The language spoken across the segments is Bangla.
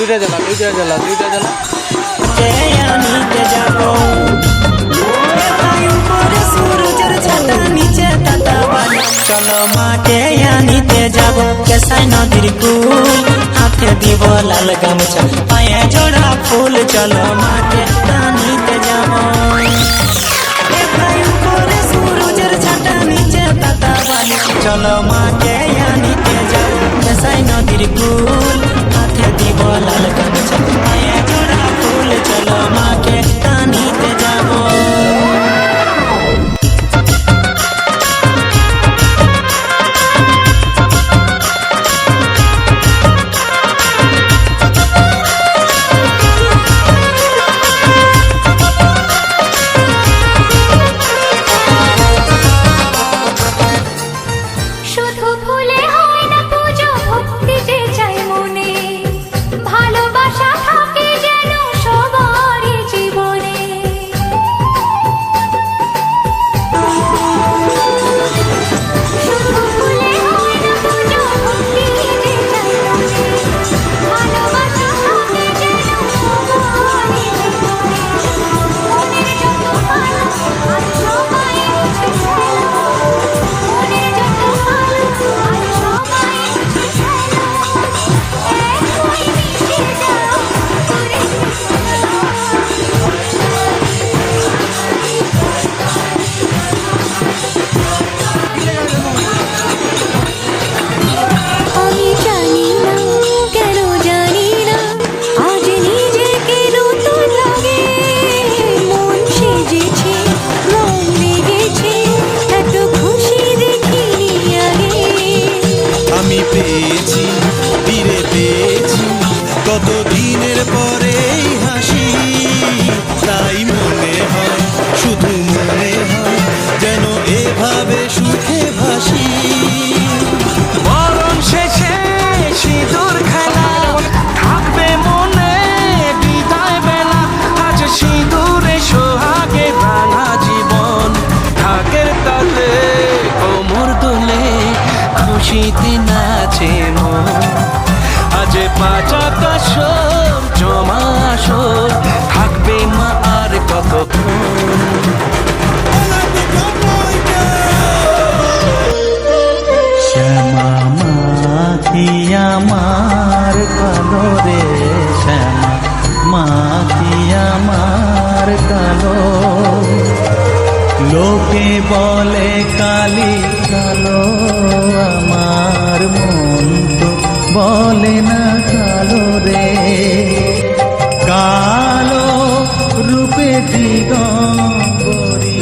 দুইটা জেলা চলো মাঠে আনিতে যাব কেসাই নদীর কুল, হাতে দিব লাল গামছা পায়ে জোড়া ফুল। চলো মাঠে আনিতে যাব সূরজের ছাটা নিচে তাতা বালি। চলো মাঠে আনিতে যাব কেসাই নদীর কুল, হাতে দিব লাল গামছা পায়ে জোড়া ফুল। চলো মাঠে আনিতে যাব। কত দিনের পরে হাসি, তাই মনে হয় শুধু মনে হয় যেন এভাবে সুখে ভাসি। মরণ শেষে সিঁদুর খেলা থাকবে মনে বিদায় বেলা, আজ সিঁদুরে সোহাগে রাঙা জীবন ঢাকের তালে কোমর দোলে খুশিতে নাচে মন। আজ বাঁচা কাশর জমা আসর থাকবে মা আর কতক্ষণ। শ্যামা মাখি আমার কালো রে, শ্যামা মাখি আমার কালো। লোকে বলে কালি কালো, আমার মন তো বলে না কালো রে। কালো রূপে দিগম্বরী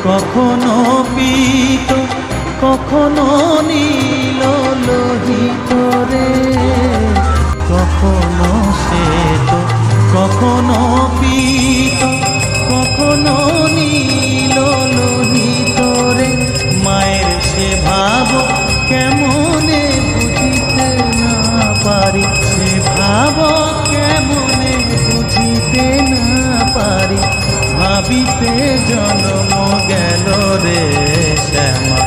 কখনো পীত কখনো নীল লোহিত রে, কখনো শ্বেত কখনো পীত কখনো নীল লোহিত রে। মায়ের সে ভাব কেমনে বুঝিতে না পারি, সে ভাব কেমনে বুঝিতে না পারি। ভাবিতে জন্ম গেল রে শ্যামা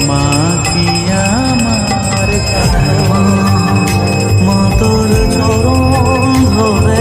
মাখি আমার কালো। মাতর চরণ ধরে